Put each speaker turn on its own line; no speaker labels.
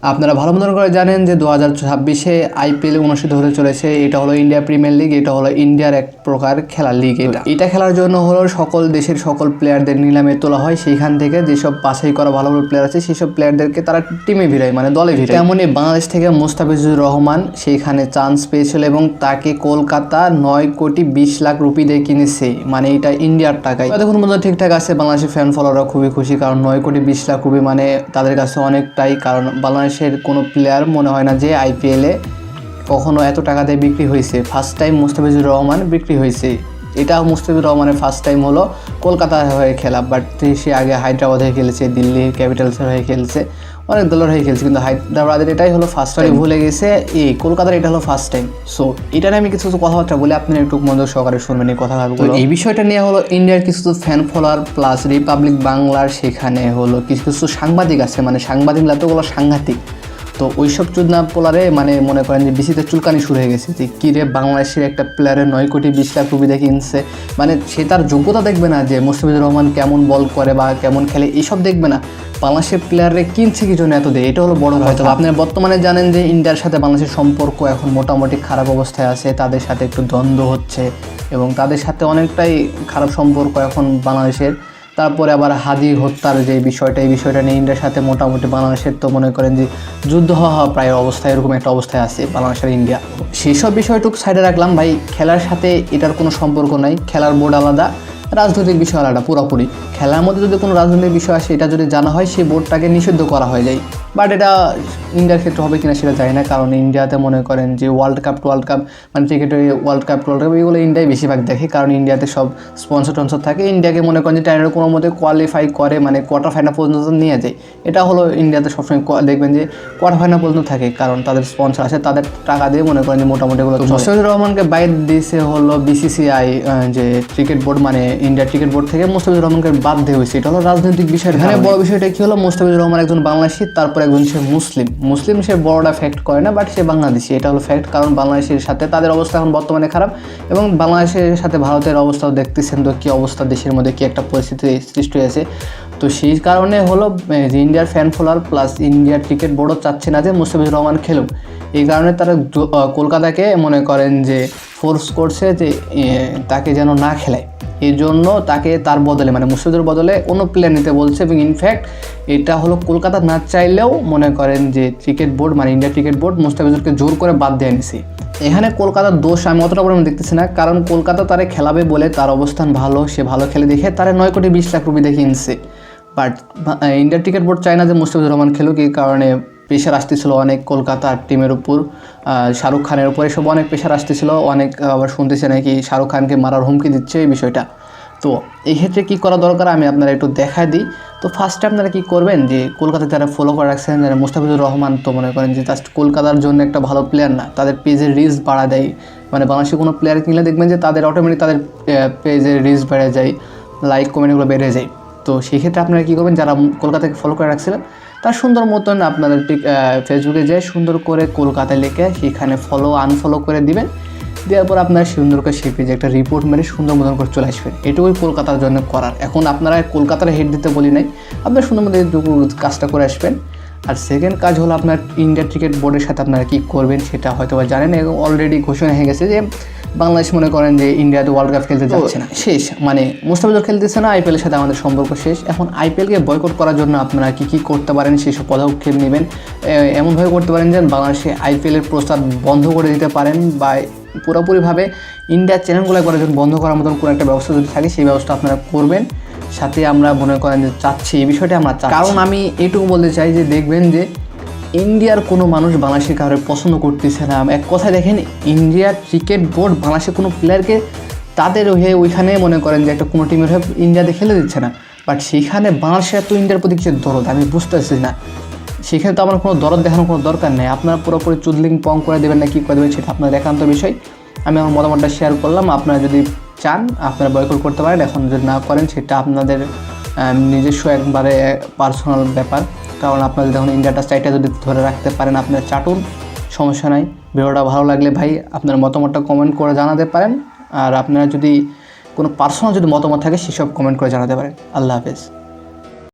আপনারা ভালো মতন করে জানেন যে 2026-এ আইপিএল অনুষ্ঠিত হতে চলেছে। এটা হলো ইন্ডিয়া প্রিমিয়ার লিগ। এটা হলো ইন্ডিয়ার এক প্রকার খেলার লিগ। এটা খেলার জন্য হলো সকল দেশের সকল প্লেয়ারদের নিলামে তোলা হয়। সেইখান থেকে যেসব বাছাই করা ভালো ভালো প্লেয়ার আছে সেসব প্লেয়ারদেরকে তারা টিমে ভিড়ায়, মানে দলে ভিড়ায়। তেমনই বাংলাদেশ থেকে মুস্তাফিজুর রহমান সেইখানে চান্স পেয়েছিল এবং তাকে কলকাতা 9,20,00,000 রুপি দিয়ে কিনেছে, মানে এটা ইন্ডিয়ার টাকায়। দেখুন মধ্যে ঠিকঠাক আছে, বাংলাদেশের ফ্যান ফলোয়াররা খুবই খুশি, কারণ 9,20,00,000 রুপি মানে তাদের কাছে অনেকটাই। কারণ বাংলাদেশের কোনো প্লেয়ার মনে হয় না যে আইপিএলে কখনো এত টাকা দিয়ে বিক্রি হয়েছে। ফার্স্ট টাইম মুস্তাফিজুর রহমান বিক্রি হয়েছে। এটা মুস্তাফিজুর রহমানের ফার্স্ট টাইম হলো কলকাতা হয়ে খেলা, বাট সে আগে হায়দ্রাবাদ হয়ে খেলেছে, দিল্লি ক্যাপিটালসের হয়ে খেলছে, অনেক দলের হয়ে খেলছে, কিন্তু হায়দ্রাবাদের এটাই হলো ফার্স্ট টাইম। ভুলে গেছে কলকাতার এটা হলো ফার্স্ট টাইম। সো এটা নিয়ে আমি কিছু কথাবার্তা বলি, আপনি একটু মনোযোগ সহকারে শুনবেন এই কথাগুলো। এই বিষয়টা নিয়ে হলো ইন্ডিয়ার কিছু ফ্যান ফলোয়ার প্লাস রিপাবলিক বাংলার সেখানে হলো কিছু কিছু সাংবাদিক আছে, মানে সাংবাদিকরা তো ওগুলো সাংঘাতিক। তো ওইসব চুদনা পোলারে মানে মনে করেন যে বিসিতে চুলকানি শুরু হয়ে গেছে যে কী রে, বাংলাদেশের একটা প্লেয়ারের 9,20,00,000 রুপি দিয়ে কিনছে, মানে সে তার যোগ্যতা দেখবে না যে মুস্তাফিজুর রহমান কেমন বল করে বা কেমন খেলে, এইসব দেখবে না, বাংলাদেশের প্লেয়ারে কিনছে কি জন্য এত দেয়, এটা হলো বড় কথা। আপনারা বর্তমানে জানেন যে ইন্ডিয়ার সাথে বাংলাদেশের সম্পর্ক এখন মোটামুটি খারাপ অবস্থায় আছে, তাদের সাথে একটু দ্বন্দ্ব হচ্ছে এবং তাদের সাথে অনেকটাই খারাপ সম্পর্ক এখন বাংলাদেশের। তারপরে আবার হাদি হত্যার যে বিষয়টা, এই বিষয়টা নিয়ে ইন্ডিয়ার সাথে মোটামুটি বাংলাদেশের তো মনে করেন যে যুদ্ধ হওয়া প্রায় অবস্থায়, এরকম একটা অবস্থায় আছে বাংলাদেশের ইন্ডিয়া। সেই সব বিষয়টুকু সাইডে রাখলাম ভাই, খেলার সাথে এটার কোনো সম্পর্ক নাই। খেলার বোর্ড আলাদা, রাজনৈতিক বিষয় আলাদা পুরোপুরি। খেলার মধ্যে যদি কোনো রাজনৈতিক বিষয় আসে, এটা যদি জানা হয় সেই বোর্ডটাকে নিষিদ্ধ করা হয়ে যায়। বাট এটা ইন্ডিয়ার ক্ষেত্রে হবে কিনা সেটা জানি না, কারণ ইন্ডিয়াতে মনে করেন যে ওয়ার্ল্ড কাপ মানে ক্রিকেটের ওয়ার্ল্ড কাপ এগুলো ইন্ডিয়ায় বেশিরভাগ দেখে, কারণ ইন্ডিয়াতে সব স্পন্সর থাকে। ইন্ডিয়াকে মনে করেন যে টাইমের কোনো মধ্যে কোয়ালিফাই করে, মানে কোয়ার্টার ফাইনাল পর্যন্ত নিয়ে যায়। এটা হলো ইন্ডিয়াতে সবসময় দেখবেন যে কোয়ার্টার ফাইনাল পর্যন্ত থাকে, কারণ তাদের স্পন্সর আছে, তাদের টাকা দিয়ে মনে করেন যে মোটামুটি এগুলো। মুস্তাফিজুর রহমানকে বাইরে দিয়েছে হলো বিসিসিআই, যে ক্রিকেট বোর্ড, মানে ইন্ডিয়া ক্রিকেট বোর্ড থেকে মুস্তাফিজুর রহমানকে বাদ দেওয়া হয়েছে। এটা হলো রাজনৈতিক বিষয়। এখানে বড় বিষয়টা কি হলো, মুস্তাফিজুর রহমান একজন বাংলাদেশি, তারপর একজন সে মুসলিম সে বড়টা ফ্যাক্ট করে না, বাট সে বাংলাদেশি, এটা হলো ফ্যাক্ট। কারণ বাংলাদেশের সাথে তাদের অবস্থা এখন বর্তমানে খারাপ, এবং বাংলাদেশের সাথে ভারতের অবস্থাও দেখতেছেন তো কী অবস্থা, দেশের মধ্যে কী একটা পরিস্থিতি সৃষ্টি হয়েছে। তো সেই কারণে হলো যে ইন্ডিয়ার ফ্যান ফলোয়ার প্লাস ইন্ডিয়ার ক্রিকেট বোর্ডও চাচ্ছে না যে মুস্তাফিজুর রহমান খেলুক। এই কারণে তারা কলকাতাকে মনে করেন যে ফোর্স করছে যে তাকে যেন না খেলায়। এই জন্য তাকে তার বদলে, মানে মুস্তাফিজুর বদলে অন্য প্লেয়ার নিতে বলছে। এবং ইনফ্যাক্ট এটা হলো কলকাতা না চাইলেও মনে করেন যে ক্রিকেট বোর্ড, মানে ইন্ডিয়া ক্রিকেট বোর্ড মুস্তাফিজুরকে জোর করে বাদ দিয়ে নিছে। এখানে কলকাতার দোষ আমি অতটা পরিমাণে দেখতেছি না, কারণ কলকাতা তারে খেলাবে বলে, তার অবস্থান ভালো, সে ভালো খেলে দেখে তারা 9,20,00,000 রুপি দেখে কিনছে। বাট ইন্ডিয়ার ক্রিকেট বোর্ড চায় না যে মুস্তাফিজুর রহমান খেলুক। এই কারণে প্রেশার আসতেছিল অনেক কলকাতার টিমের উপর, শাহরুখ খানের উপর, এসব অনেক প্রেশার আসতেছিল। অনেক আবার শুনতেছে নাকি শাহরুখ খানকে মারার হুমকি দিচ্ছে এই বিষয়টা। তো এই ক্ষেত্রে কী করা দরকার আমি আপনারা একটু দেখায় দিই। তো ফার্স্টে আপনারা কী করবেন, যে কলকাতায় যারা ফলো করে রাখছেন, যারা মুস্তাফিজুর রহমান, তো মনে করেন যে জাস্ট কলকাতার জন্য একটা ভালো প্লেয়ার না, তাদের পেজের রিচ বাড়া দেয়। মানে বাংলাদেশে কোনো প্লেয়ার কিনলে দেখবেন যে তাদের অটোমেটিক তাদের পেজের রিচ বেড়ে যায়, লাইক কমেন্টগুলো বেড়ে যায়। তো সেই ক্ষেত্রে আপনারা কী করবেন, যারা কলকাতাকে ফলো করে রাখছিলেন তার সুন্দর মতন আপনাদের ফেসবুকে যেয়ে সুন্দর করে কলকাতায় লিখে সেখানে ফলো আনফলো করে দিবেন। দেওয়ার পর আপনারা সুন্দর করে সেই পেজে একটা রিপোর্ট মেরে সুন্দর মতন করে চলে আসবেন। এটুকুই কলকাতার জন্য করার। এখন আপনারা কলকাতার হেড দিতে বলি নাই, আপনারা সুন্দর মতো এইটুকু কাজটা করে আসবেন। আর সেকেন্ড কাজ হলো আপনার ইন্ডিয়া ক্রিকেট বোর্ডের সাথে আপনারা কী করবেন সেটা হয়তো বা জানেন, এবং অলরেডি ঘোষণা হয়ে গেছে যে বাংলাদেশ মনে করেন যে ইন্ডিয়াতে ওয়ার্ল্ড কাপ খেলতে যাচ্ছে না, শেষ, মানে মুস্তাফিজুর খেলতেছে না, আইপিএলের সাথে আমাদের সম্পর্ক শেষ। এখন আইপিএলকে বয়কট করার জন্য আপনারা কী করতে পারেন সেসব পদক্ষেপ নেবেন। এমনভাবে করতে পারেন যে বাংলাদেশে আইপিএলের প্রস্তাব বন্ধ করে দিতে পারেন, বা পুরোপুরিভাবে ইন্ডিয়ার চ্যানেলগুলো একবার যখন বন্ধ করার মতন কোনো একটা ব্যবস্থা যদি থাকে সেই ব্যবস্থা আপনারা করবেন। সাথে আমরা মনে করেন যে চাচ্ছি এই বিষয়টা আমরা চাচ্ছি, কারণ আমি এটুকু বলতে চাই যে দেখবেন যে ইন্ডিয়ার কোনো মানুষ বাংলাদেশের কারোর পছন্দ করতেছে না। এক কথায় দেখেন, ইন্ডিয়ার ক্রিকেট বোর্ড বাংলাদেশের কোনো প্লেয়ারকে তাদের হয়ে ওইখানে মনে করেন যে একটা কোনো টিমের হয়ে ইন্ডিয়াতে খেলে দিচ্ছে না, বাট সেখানে বাংলাদেশের তো ইন্ডিয়ার প্রতি কিছু দরদ আমি বুঝতেছি না। সেখানে তো আমার কোনো দরদ দেখানোর কোনো দরকার নেই। আপনারা পুরোপুরি চুদলিং পং করে দেবেন না কী করে দেবেন সেটা আপনার একান্ত বিষয়। আমি আমার মতামতটা শেয়ার করলাম। আপনারা যদি চান আপনারা বয়কট করতে পারেন, এখন যদি না করেন সেটা আপনাদের নিজস্ব একবারে পার্সোনাল ব্যাপার। কারণ আপনারা যখন ইন্ডিয়াটা চাইটা যদি ধরে রাখতে পারেন আপনারা চাটুন, সমস্যা নাই। ভিডিওটা ভালো লাগলে ভাই আপনার মতামতটা কমেন্ট করে জানাতে পারেন। আর আপনারা যদি কোনো পার্সোনাল যদি মতামত থাকে সেসব কমেন্ট করে জানাতে পারেন। আল্লাহ হাফেজ।